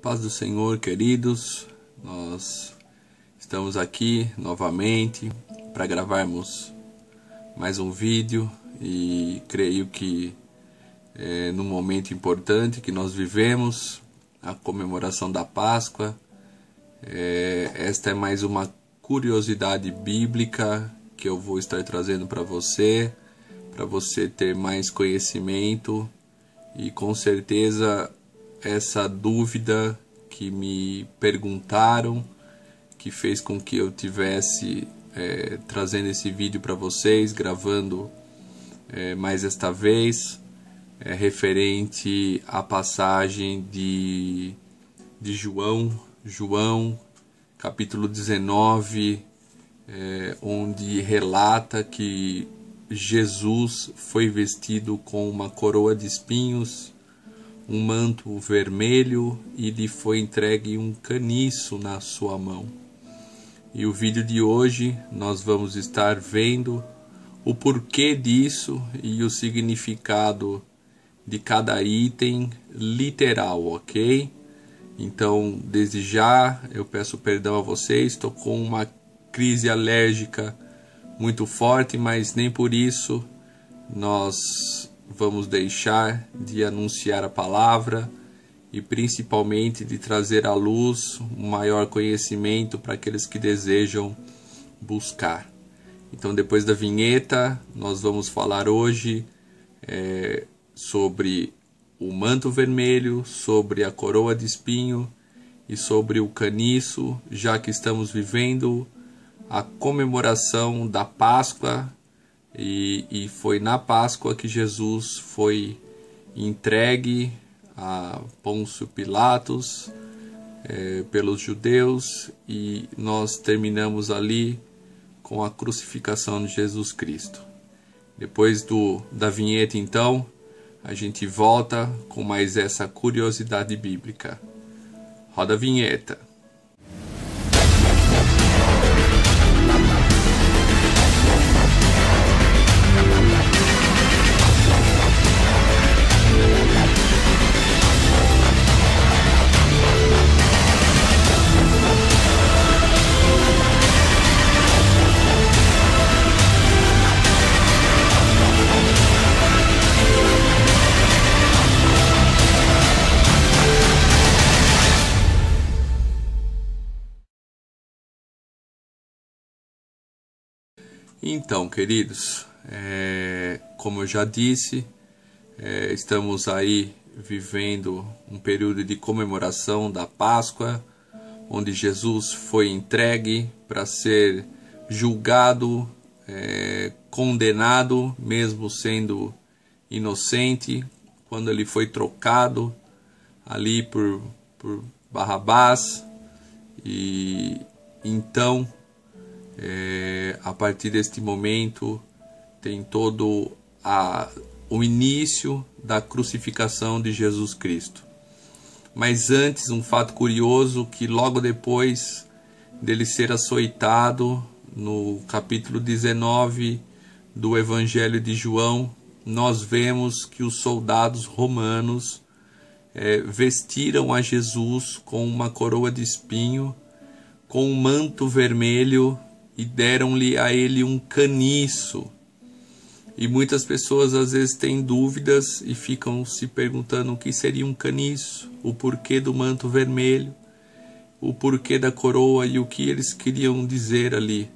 Paz do Senhor, queridos, nós estamos aqui novamente para gravarmos mais um vídeo e creio que num momento importante que nós vivemos, a comemoração da Páscoa, esta é mais uma curiosidade bíblica que eu vou estar trazendo para você ter mais conhecimento e com certeza essa dúvida que me perguntaram, que fez com que eu tivesse trazendo esse vídeo para vocês, gravando mais esta vez, referente à passagem de João, capítulo 19, onde relata que Jesus foi vestido com uma coroa de espinhos, um manto vermelho e lhe foi entregue um caniço na sua mão. E o vídeo de hoje nós vamos estar vendo o porquê disso e o significado de cada item literal, ok? Então, desde já, eu peço perdão a vocês, estou com uma crise alérgica muito forte, mas nem por isso nós vamos deixar de anunciar a palavra e principalmente de trazer à luz um maior conhecimento para aqueles que desejam buscar. Então, depois da vinheta, nós vamos falar hoje sobre o manto vermelho, sobre a coroa de espinho e sobre o caniço, já que estamos vivendo a comemoração da Páscoa e foi na Páscoa que Jesus foi entregue a Pôncio Pilatos pelos judeus e nós terminamos ali com a crucificação de Jesus Cristo. Depois da vinheta, então, a gente volta com mais essa curiosidade bíblica. Roda a vinheta. Então, queridos, como eu já disse, estamos aí vivendo um período de comemoração da Páscoa, onde Jesus foi entregue para ser julgado, condenado, mesmo sendo inocente, quando ele foi trocado ali por Barrabás. E então, a partir deste momento tem todo o início da crucificação de Jesus Cristo. Mas antes, um fato curioso, que logo depois dele ser açoitado, no capítulo 19 do Evangelho de João, nós vemos que os soldados romanos vestiram a Jesus com uma coroa de espinho, com um manto vermelho, e deram-lhe a ele um caniço. E muitas pessoas às vezes têm dúvidas e ficam se perguntando o que seria um caniço, o porquê do manto vermelho, o porquê da coroa e o que eles queriam dizer ali.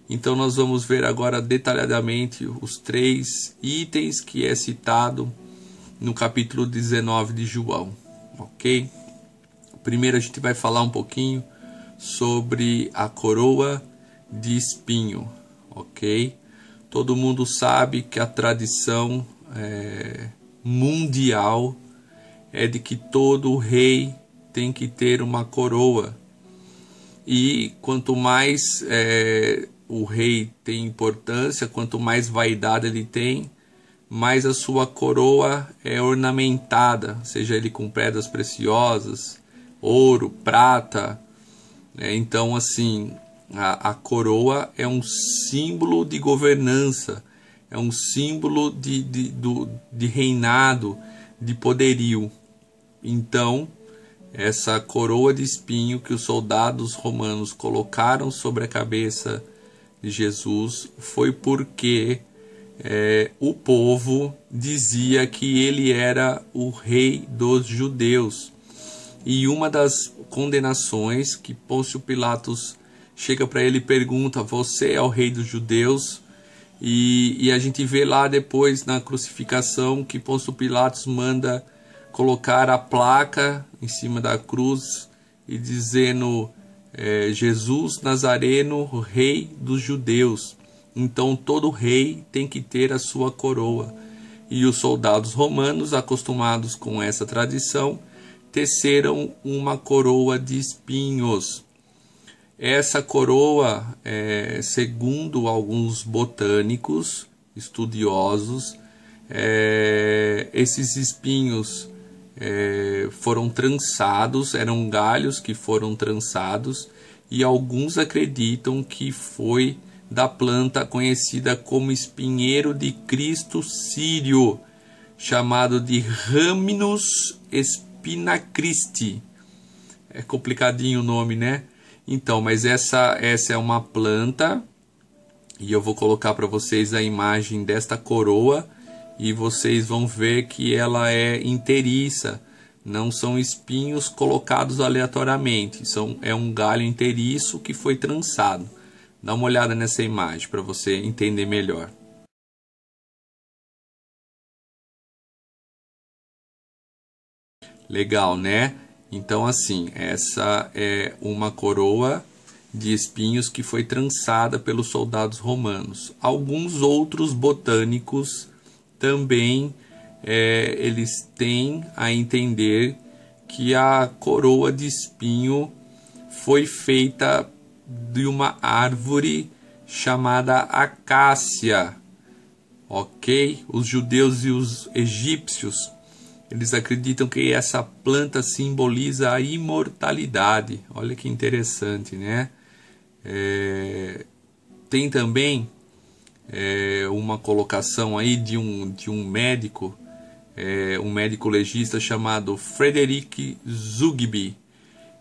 Então nós vamos ver agora detalhadamente os 3 itens que é citado no capítulo 19 de João, ok? Primeiro a gente vai falar um pouquinho sobre a coroa de espinho, ok? Todo mundo sabe que a tradição mundial é de que todo rei tem que ter uma coroa. E quanto mais o rei tem importância, quanto mais vaidade ele tem, mais a sua coroa é ornamentada, seja ele com pedras preciosas, ouro, prata. Então, assim, a coroa é um símbolo de governança, é um símbolo de reinado, de poderio. Então, essa coroa de espinho que os soldados romanos colocaram sobre a cabeça de Jesus foi porque o povo dizia que ele era o rei dos judeus. E uma das condenações que Pôncio Pilatos chega para ele e pergunta: você é o rei dos judeus? E a gente vê lá depois na crucificação que Pôncio Pilatos manda colocar a placa em cima da cruz e dizendo Jesus Nazareno, rei dos judeus. Então todo rei tem que ter a sua coroa. E os soldados romanos, acostumados com essa tradição, teceram uma coroa de espinhos. Essa coroa, segundo alguns botânicos estudiosos, esses espinhos foram trançados, eram galhos que foram trançados, e alguns acreditam que foi da planta conhecida como espinheiro de Cristo sírio, chamado de Rhamnus spinacristi. É complicadinho o nome, né? Então, mas essa é uma planta, e eu vou colocar para vocês a imagem desta coroa, e vocês vão ver que ela é inteiriça, não são espinhos colocados aleatoriamente, é um galho inteiriço que foi trançado. Dá uma olhada nessa imagem para você entender melhor. Legal, né? Então, assim, essa é uma coroa de espinhos que foi trançada pelos soldados romanos. Alguns outros botânicos também eles têm a entender que a coroa de espinho foi feita de uma árvore chamada acácia, ok? Os judeus e os egípcios, eles acreditam que essa planta simboliza a imortalidade. Olha que interessante, né? Tem também uma colocação aí de um médico, um médico legista chamado Frederick Zugby.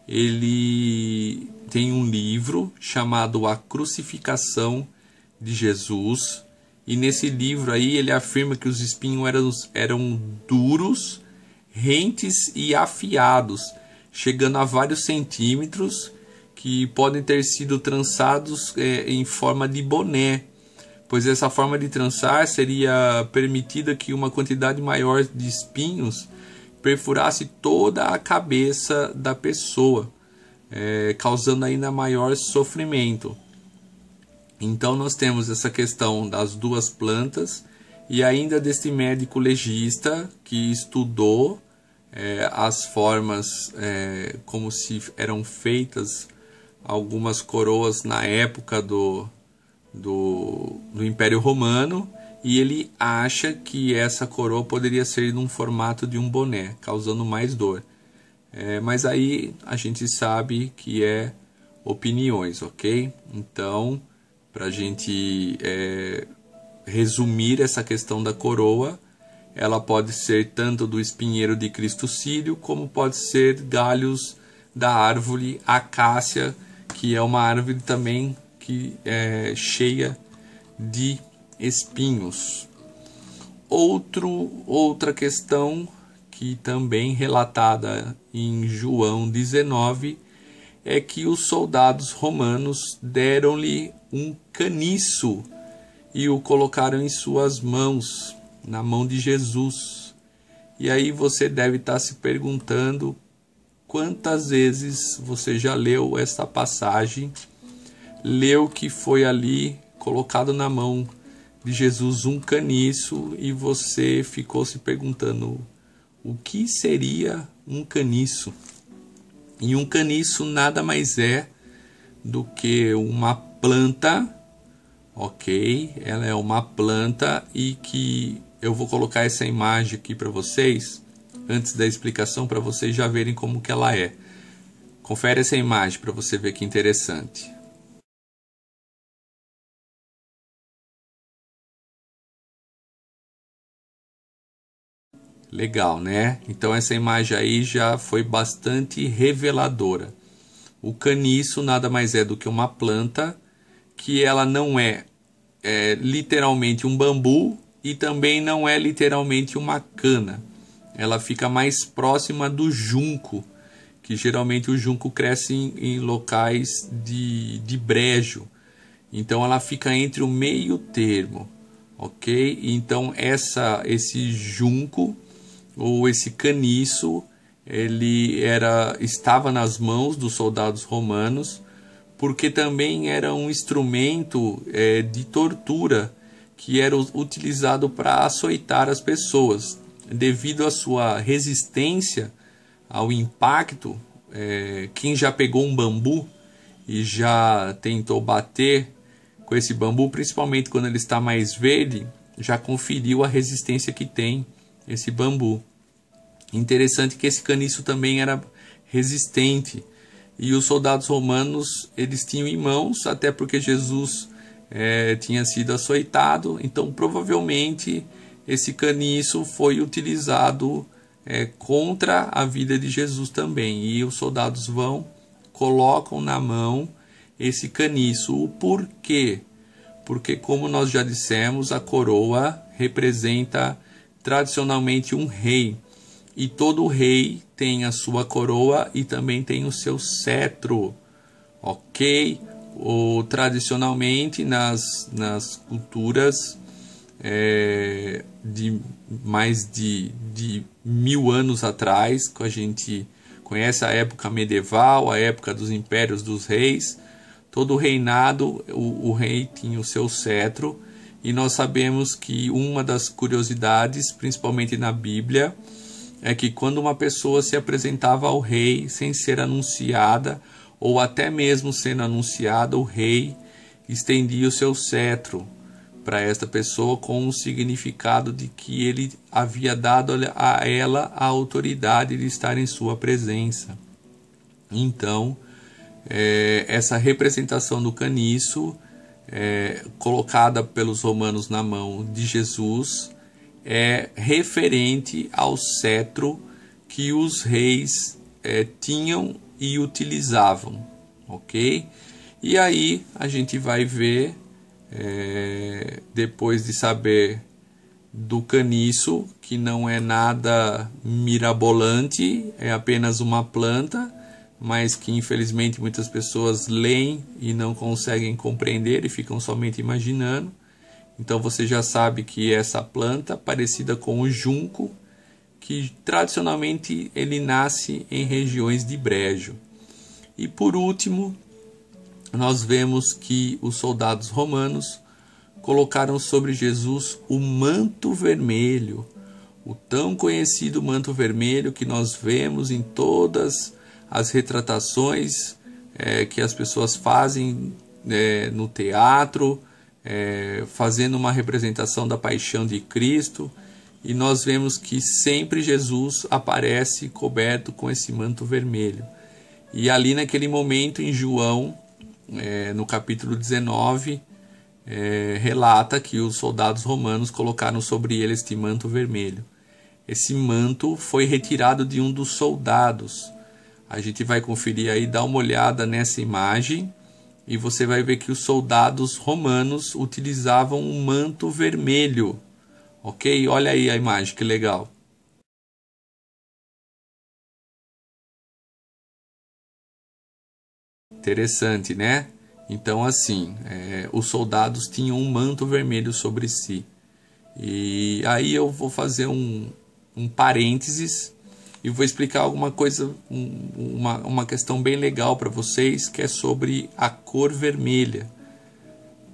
Ele tem um livro chamado A Crucificação de Jesus, e nesse livro aí ele afirma que os espinhos eram duros, rentes e afiados, chegando a vários centímetros, que podem ter sido trançados em forma de boné, pois essa forma de trançar seria permitida que uma quantidade maior de espinhos perfurasse toda a cabeça da pessoa, causando ainda maior sofrimento. Então nós temos essa questão das duas plantas, e ainda deste médico legista que estudou as formas como se eram feitas algumas coroas na época do Império Romano, e ele acha que essa coroa poderia ser num formato de um boné, causando mais dor. Mas aí a gente sabe que é opiniões, ok? Então, para a gente resumir essa questão da coroa, ela pode ser tanto do espinheiro de Cristo sírio, como pode ser galhos da árvore acácia, que é uma árvore também que é cheia de espinhos. Outra questão que também relatada em João 19 é que os soldados romanos deram-lhe um caniço e o colocaram em suas mãos, na mão de Jesus. E aí você deve estar se perguntando quantas vezes você já leu esta passagem, leu que foi ali colocado na mão de Jesus um caniço, e você ficou se perguntando o que seria um caniço. E um caniço nada mais é do que uma planta, ok? Ela é uma planta, e que eu vou colocar essa imagem aqui para vocês, antes da explicação, para vocês já verem como que ela é. Confere essa imagem para você ver que interessante. Legal, né? Então essa imagem aí já foi bastante reveladora. O caniço nada mais é do que uma planta que ela não é literalmente um bambu e também não é literalmente uma cana. Ela fica mais próxima do junco, que geralmente o junco cresce em locais de brejo. Então ela fica entre o meio termo, ok? Então esse junco ou esse caniço, ele estava nas mãos dos soldados romanos, porque também era um instrumento de tortura que era utilizado para açoitar as pessoas. Devido à sua resistência ao impacto, quem já pegou um bambu e já tentou bater com esse bambu, principalmente quando ele está mais verde, já conferiu a resistência que tem esse bambu. Interessante que esse caniço também era resistente. E os soldados romanos, eles tinham em mãos, até porque Jesus tinha sido açoitado. Então, provavelmente, esse caniço foi utilizado contra a vida de Jesus também. E os soldados colocam na mão esse caniço. O porquê? Porque, como nós já dissemos, a coroa representa tradicionalmente um rei. E todo rei tem a sua coroa e também tem o seu cetro, ok? Tradicionalmente, nas culturas de mais de 1000 anos atrás, que a gente conhece a época medieval, a época dos impérios dos reis, todo reinado, o rei tinha o seu cetro, e nós sabemos que uma das curiosidades, principalmente na Bíblia, é que quando uma pessoa se apresentava ao rei sem ser anunciada, ou até mesmo sendo anunciada, o rei estendia o seu cetro para esta pessoa com o significado de que ele havia dado a ela a autoridade de estar em sua presença. Então, essa representação do caniço, colocada pelos romanos na mão de Jesus, é referente ao cetro que os reis tinham e utilizavam, ok? E aí a gente vai ver, depois de saber do caniço, que não é nada mirabolante, é apenas uma planta, mas que infelizmente muitas pessoas leem e não conseguem compreender e ficam somente imaginando. Então você já sabe que essa planta, parecida com o junco, que tradicionalmente ele nasce em regiões de brejo. E por último, nós vemos que os soldados romanos colocaram sobre Jesus o manto vermelho, o tão conhecido manto vermelho que nós vemos em todas as retratações que as pessoas fazem no teatro, fazendo uma representação da paixão de Cristo, e nós vemos que sempre Jesus aparece coberto com esse manto vermelho. E ali naquele momento em João, no capítulo 19, relata que os soldados romanos colocaram sobre ele este manto vermelho. Esse manto foi retirado de um dos soldados. A gente vai conferir aí, dá uma olhada nessa imagem, e você vai ver que os soldados romanos utilizavam um manto vermelho, ok? Olha aí a imagem, que legal. Interessante, né? Então, assim, os soldados tinham um manto vermelho sobre si. E aí eu vou fazer um parênteses e vou explicar alguma coisa, uma questão bem legal para vocês, que é sobre a cor vermelha,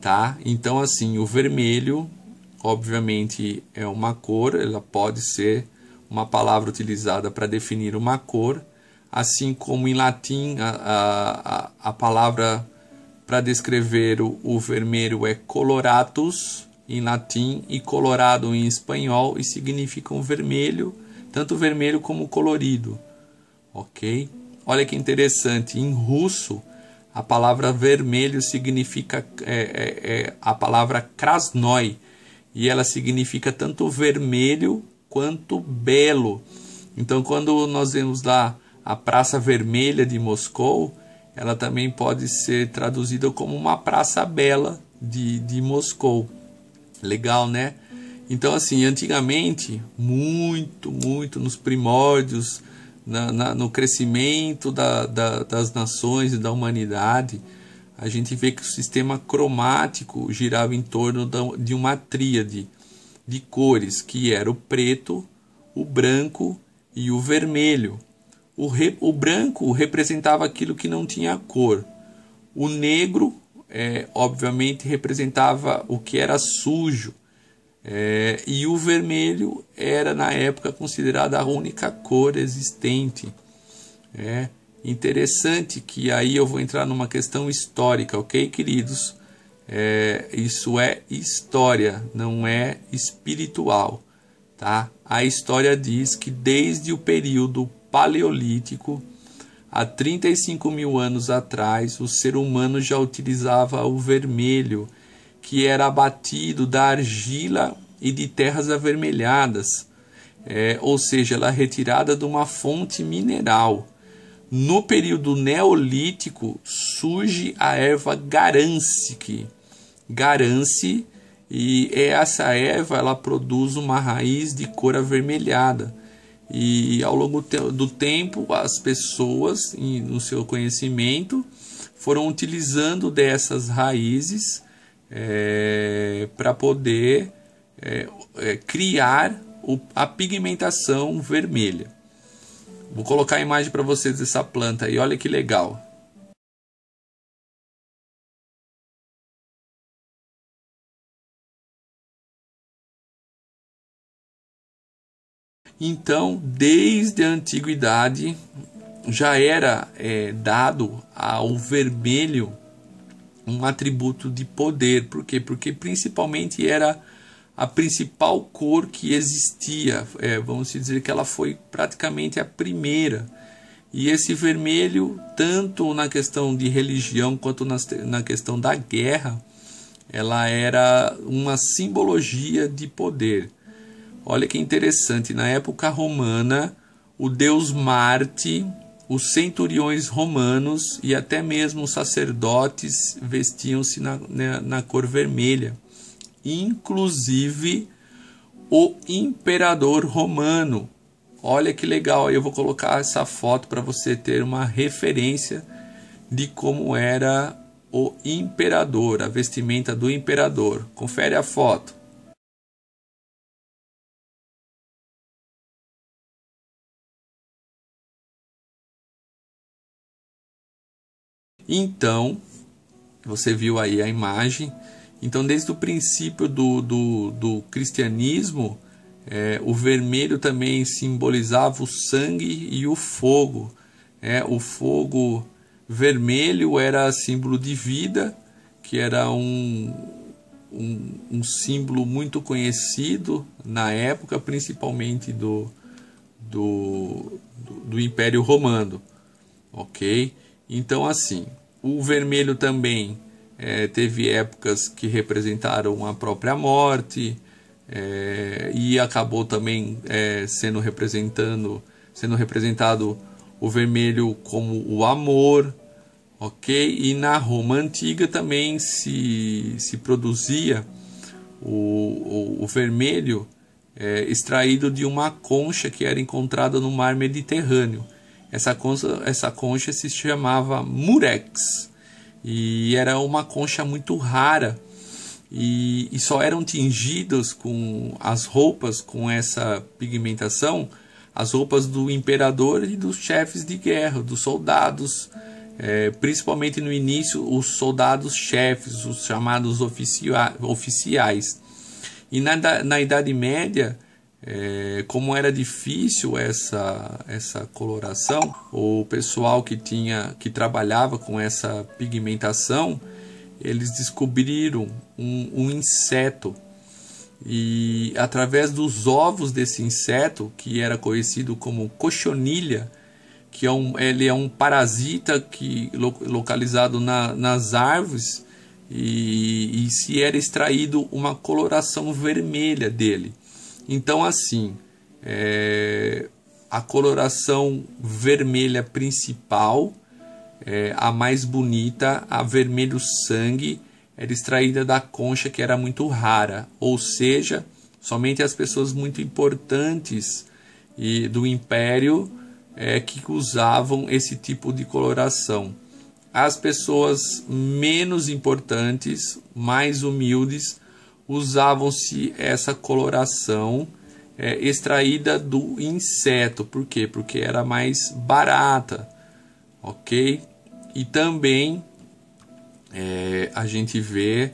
tá? Então, assim, o vermelho, obviamente, é uma cor, ela pode ser uma palavra utilizada para definir uma cor, assim como em latim a palavra para descrever o vermelho é coloratus em latim e colorado em espanhol, e significam vermelho, tanto vermelho como colorido, ok? Olha que interessante, em russo a palavra vermelho significa a palavra krasnoi, e ela significa tanto vermelho quanto belo. Então, quando nós vemos lá a Praça Vermelha de Moscou, ela também pode ser traduzida como uma praça bela de Moscou. Legal, né? Então, assim, antigamente, muito nos primórdios, no crescimento das nações e da humanidade, a gente vê que o sistema cromático girava em torno de uma tríade de cores, que era o preto, o branco e o vermelho. O branco representava aquilo que não tinha cor. O negro, obviamente, representava o que era sujo. E o vermelho era, na época, considerada a única cor existente. Interessante que aí eu vou entrar numa questão histórica, ok, queridos? Isso é história, não é espiritual, tá? A história diz que desde o período paleolítico, há 35 mil anos atrás, o ser humano já utilizava o vermelho, que era abatido da argila e de terras avermelhadas, ou seja, ela é retirada de uma fonte mineral. No período neolítico surge a erva garance, e essa erva ela produz uma raiz de cor avermelhada. E ao longo do tempo, as pessoas, no seu conhecimento, foram utilizando dessas raízes para poder criar a pigmentação vermelha. Vou colocar a imagem para vocês dessa planta aí, olha que legal. Então, desde a antiguidade, já era dado ao vermelho um atributo de poder. Por quê? Porque principalmente era a principal cor que existia. Vamos dizer que ela foi praticamente a primeira. E esse vermelho, tanto na questão de religião quanto na questão da guerra, ela era uma simbologia de poder. Olha que interessante, na época romana, o deus Marte, os centuriões romanos e até mesmo os sacerdotes vestiam-se na cor vermelha. Inclusive o imperador romano. Olha que legal, eu vou colocar essa foto para você ter uma referência de como era o imperador, a vestimenta do imperador. Confere a foto. Então, você viu aí a imagem. Então, desde o princípio do cristianismo, o vermelho também simbolizava o sangue e o fogo. O fogo vermelho era símbolo de vida, que era um símbolo muito conhecido na época, principalmente do Império Romano. Ok? Então, assim, o vermelho também teve épocas que representaram a própria morte, e acabou também sendo representado o vermelho como o amor, ok? E na Roma Antiga também se produzia o vermelho extraído de uma concha que era encontrada no mar Mediterrâneo. Essa concha se chamava murex e era uma concha muito rara, e só eram tingidos com as roupas com essa pigmentação, as roupas do imperador e dos chefes de guerra, dos soldados, principalmente no início os soldados chefes, os chamados oficiais. E na Idade Média, como era difícil essa coloração, o pessoal que trabalhava com essa pigmentação, eles descobriram um inseto, e através dos ovos desse inseto, que era conhecido como cochonilha, que ele é um parasita localizado nas árvores, e se era extraído uma coloração vermelha dele. Então, assim, a coloração vermelha principal, a mais bonita, a vermelho sangue, era extraída da concha, que era muito rara, ou seja, somente as pessoas muito importantes do império que usavam esse tipo de coloração. As pessoas menos importantes, mais humildes, usavam-se essa coloração extraída do inseto. Por quê? Porque era mais barata, ok? E também a gente vê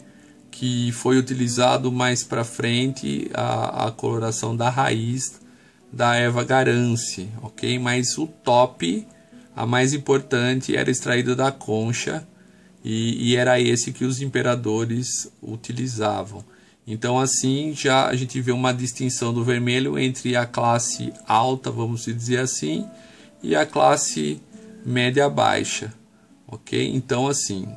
que foi utilizado mais para frente a coloração da raiz da erva garance, ok? Mas o top, a mais importante, era extraída da concha e era esse que os imperadores utilizavam. Então assim já a gente vê uma distinção do vermelho entre a classe alta, vamos dizer assim, e a classe média baixa, ok? Então assim,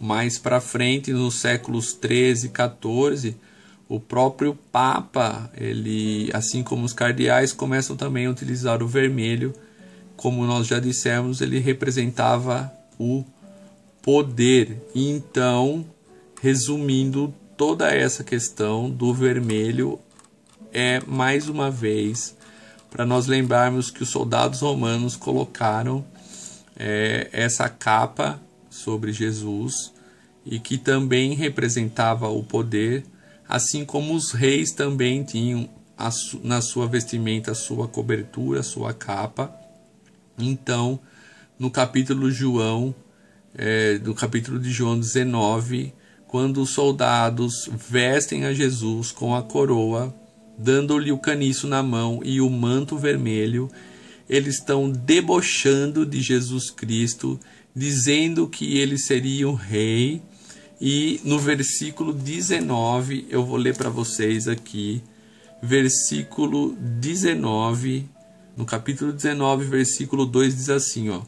mais para frente, nos séculos 13 e 14, o próprio Papa, ele, assim como os cardeais, começam também a utilizar o vermelho. Como nós já dissemos, ele representava o poder. Então, resumindo, toda essa questão do vermelho mais uma vez, para nós lembrarmos que os soldados romanos colocaram essa capa sobre Jesus e que também representava o poder, assim como os reis também tinham na sua vestimenta a sua cobertura, a sua capa. Então, no capítulo de João 19, quando os soldados vestem a Jesus com a coroa, dando-lhe o caniço na mão e o manto vermelho, eles estão debochando de Jesus Cristo, dizendo que ele seria o rei. E no versículo 19, eu vou ler para vocês aqui, versículo 19, no capítulo 19, versículo 2, diz assim, ó: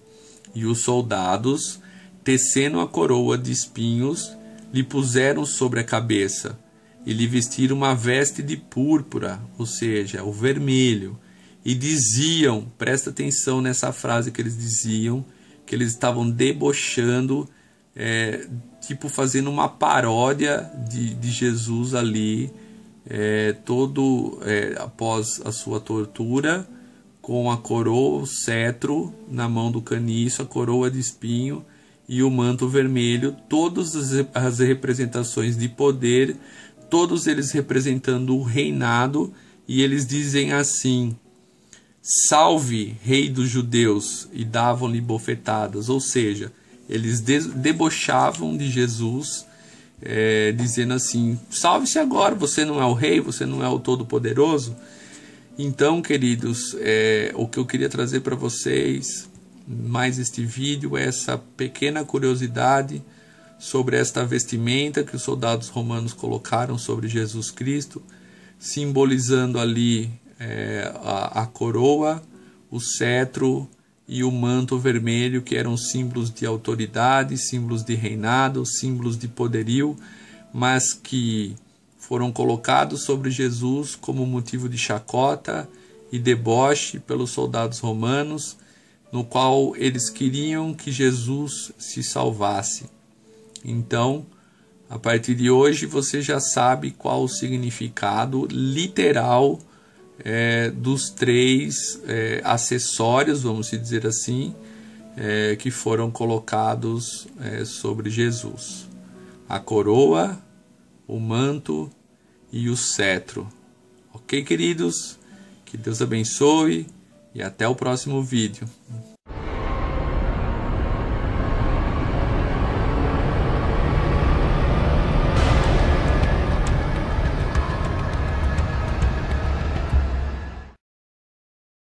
E os soldados, tecendo a coroa de espinhos, lhe puseram sobre a cabeça, e lhe vestiram uma veste de púrpura, ou seja, o vermelho, e diziam, presta atenção nessa frase que eles diziam, que eles estavam debochando, tipo fazendo uma paródia de Jesus ali, após a sua tortura, com a coroa, o cetro na mão do caniço, a coroa de espinho e o manto vermelho, todas as representações de poder, todos eles representando o reinado, e eles dizem assim: Salve, rei dos judeus, e davam-lhe bofetadas, ou seja, eles debochavam de Jesus, dizendo assim: salve-se agora, você não é o rei, você não é o todo-poderoso. Então, queridos, o que eu queria trazer para vocês, mais este vídeo, é essa pequena curiosidade sobre esta vestimenta que os soldados romanos colocaram sobre Jesus Cristo, simbolizando ali a coroa, o cetro e o manto vermelho, que eram símbolos de autoridade, símbolos de reinado, símbolos de poderio, mas que foram colocados sobre Jesus como motivo de chacota e deboche pelos soldados romanos, no qual eles queriam que Jesus se salvasse. Então, a partir de hoje, você já sabe qual o significado literal dos três acessórios, vamos dizer assim, que foram colocados sobre Jesus: a coroa, o manto e o cetro. Ok, queridos? Que Deus abençoe e até o próximo vídeo.